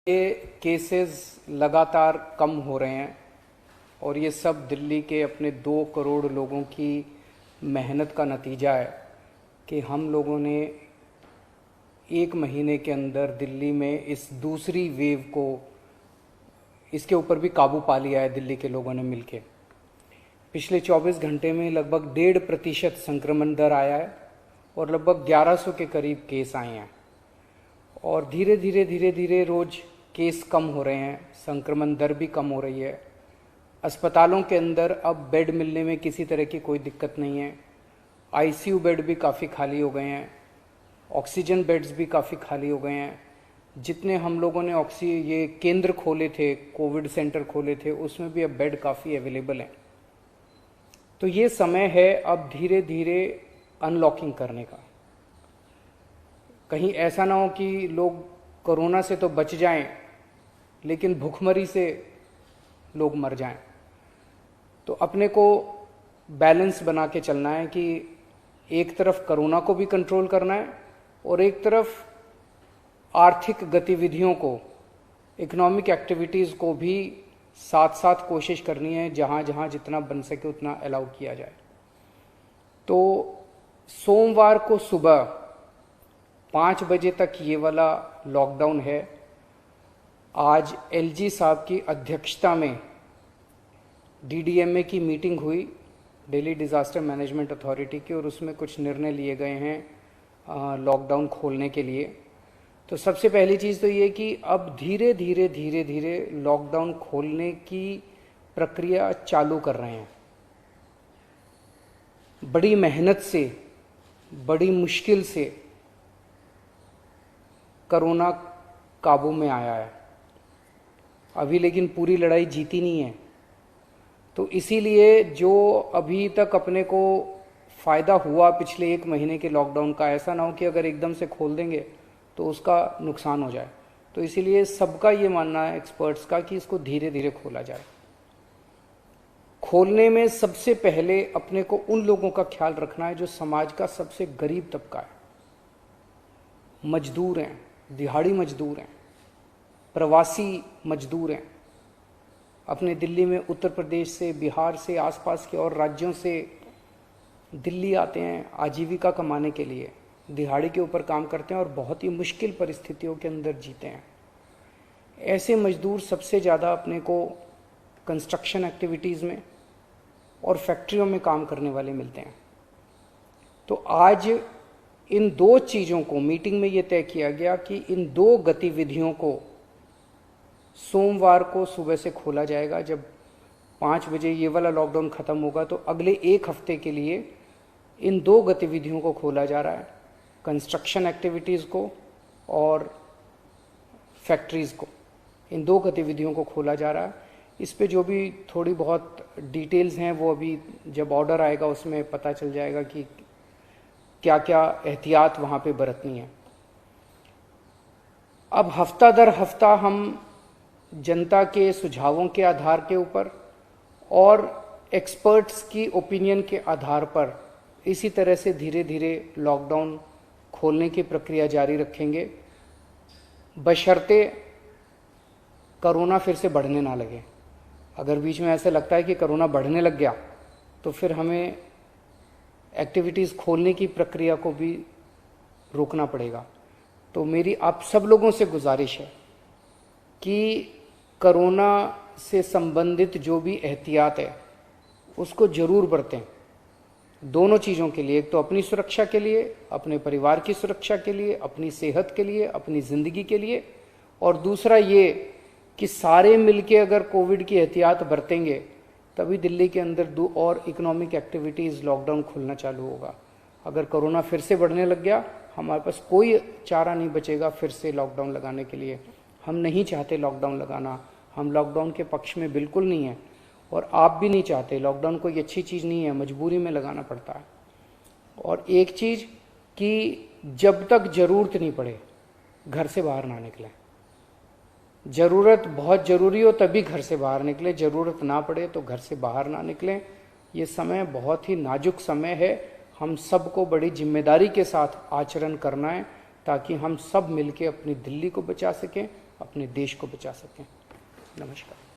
ये केसेस लगातार कम हो रहे हैं और ये सब दिल्ली के अपने 2 करोड़ लोगों की मेहनत का नतीजा है कि हम लोगों ने 1 महीने के अंदर दिल्ली में इस दूसरी वेव को, इसके ऊपर भी काबू पा लिया है दिल्ली के लोगों ने मिलके। पिछले 24 घंटे में लगभग 1.5% संक्रमण दर आया है और लगभग 1100 के करीब केस आए हैं और धीरे धीरे रोज केस कम हो रहे हैं, संक्रमण दर भी कम हो रही है। अस्पतालों के अंदर अब बेड मिलने में किसी तरह की कोई दिक्कत नहीं है। आईसीयू बेड भी काफ़ी खाली हो गए हैं, ऑक्सीजन बेड्स भी काफ़ी खाली हो गए हैं। जितने हम लोगों ने ये केंद्र खोले थे, कोविड सेंटर खोले थे, उसमें भी अब बेड काफ़ी अवेलेबल हैं। तो ये समय है अब धीरे धीरे अनलॉकिंग करने का। कहीं ऐसा ना हो कि लोग कोरोना से तो बच जाएं लेकिन भूखमरी से लोग मर जाएं। तो अपने को बैलेंस बना के चलना है कि एक तरफ कोरोना को भी कंट्रोल करना है और एक तरफ आर्थिक गतिविधियों को, इकोनॉमिक एक्टिविटीज़ को भी साथ साथ कोशिश करनी है, जहाँ जहाँ जितना बन सके उतना अलाउ किया जाए। तो सोमवार को सुबह 5 बजे तक ये वाला लॉकडाउन है। आज एलजी साहब की अध्यक्षता में डीडीएमए की मीटिंग हुई, दिल्ली डिज़ास्टर मैनेजमेंट अथॉरिटी की, और उसमें कुछ निर्णय लिए गए हैं लॉकडाउन खोलने के लिए। तो सबसे पहली चीज़ तो ये कि अब धीरे धीरे लॉकडाउन खोलने की प्रक्रिया चालू कर रहे हैं। बड़ी मेहनत से, बड़ी मुश्किल से कोरोना काबू में आया है अभी, लेकिन पूरी लड़ाई जीती नहीं है। तो इसीलिए जो अभी तक अपने को फ़ायदा हुआ पिछले 1 महीने के लॉकडाउन का, ऐसा ना हो कि अगर एकदम से खोल देंगे तो उसका नुकसान हो जाए। तो इसीलिए सबका ये मानना है, एक्सपर्ट्स का, कि इसको धीरे धीरे खोला जाए। खोलने में सबसे पहले अपने को उन लोगों का ख्याल रखना है जो समाज का सबसे गरीब तबका है। मजदूर हैं, दिहाड़ी मजदूर हैं, प्रवासी मजदूर हैं। अपने दिल्ली में उत्तर प्रदेश से, बिहार से, आसपास के और राज्यों से दिल्ली आते हैं आजीविका कमाने के लिए, दिहाड़ी के ऊपर काम करते हैं और बहुत ही मुश्किल परिस्थितियों के अंदर जीते हैं। ऐसे मजदूर सबसे ज़्यादा अपने को कंस्ट्रक्शन एक्टिविटीज़ में और फैक्ट्रियों में काम करने वाले मिलते हैं। तो आज इन 2 चीज़ों को, मीटिंग में ये तय किया गया कि इन 2 गतिविधियों को सोमवार को सुबह से खोला जाएगा। जब 5 बजे ये वाला लॉकडाउन ख़त्म होगा तो अगले 1 हफ्ते के लिए इन 2 गतिविधियों को खोला जा रहा है, कंस्ट्रक्शन एक्टिविटीज़ को और फैक्ट्रीज़ को। इन 2 गतिविधियों को खोला जा रहा है। इस पे जो भी थोड़ी बहुत डिटेल्स हैं वो अभी जब ऑर्डर आएगा उसमें पता चल जाएगा कि क्या क्या एहतियात वहाँ पे बरतनी है। अब हफ्ता दर हफ्ता हम जनता के सुझावों के आधार के ऊपर और एक्सपर्ट्स की ओपिनियन के आधार पर इसी तरह से धीरे धीरे लॉकडाउन खोलने की प्रक्रिया जारी रखेंगे, बशर्ते कोरोना फिर से बढ़ने ना लगे। अगर बीच में ऐसा लगता है कि कोरोना बढ़ने लग गया तो फिर हमें एक्टिविटीज़ खोलने की प्रक्रिया को भी रोकना पड़ेगा। तो मेरी आप सब लोगों से गुजारिश है कि कोरोना से संबंधित जो भी एहतियात है उसको ज़रूर बरतें, दोनों चीज़ों के लिए। एक तो अपनी सुरक्षा के लिए, अपने परिवार की सुरक्षा के लिए, अपनी सेहत के लिए, अपनी ज़िंदगी के लिए, और दूसरा ये कि सारे मिलके अगर कोविड की एहतियात बरतेंगे तभी दिल्ली के अंदर 2 और इकोनॉमिक एक्टिविटीज़ लॉकडाउन खुलना चालू होगा। अगर कोरोना फिर से बढ़ने लग गया, हमारे पास कोई चारा नहीं बचेगा फिर से लॉकडाउन लगाने के लिए। हम नहीं चाहते लॉकडाउन लगाना, हम लॉकडाउन के पक्ष में बिल्कुल नहीं है और आप भी नहीं चाहते। लॉकडाउन कोई अच्छी चीज़ नहीं है, मजबूरी में लगाना पड़ता है। और एक चीज़ कि जब तक ज़रूरत नहीं पड़े घर से बाहर ना निकलें। ज़रूरत बहुत ज़रूरी हो तभी घर से बाहर निकलें, ज़रूरत ना पड़े तो घर से बाहर ना निकलें। ये समय बहुत ही नाजुक समय है, हम सबको बड़ी जिम्मेदारी के साथ आचरण करना है ताकि हम सब मिलके अपनी दिल्ली को बचा सकें, अपने देश को बचा सकें। नमस्कार।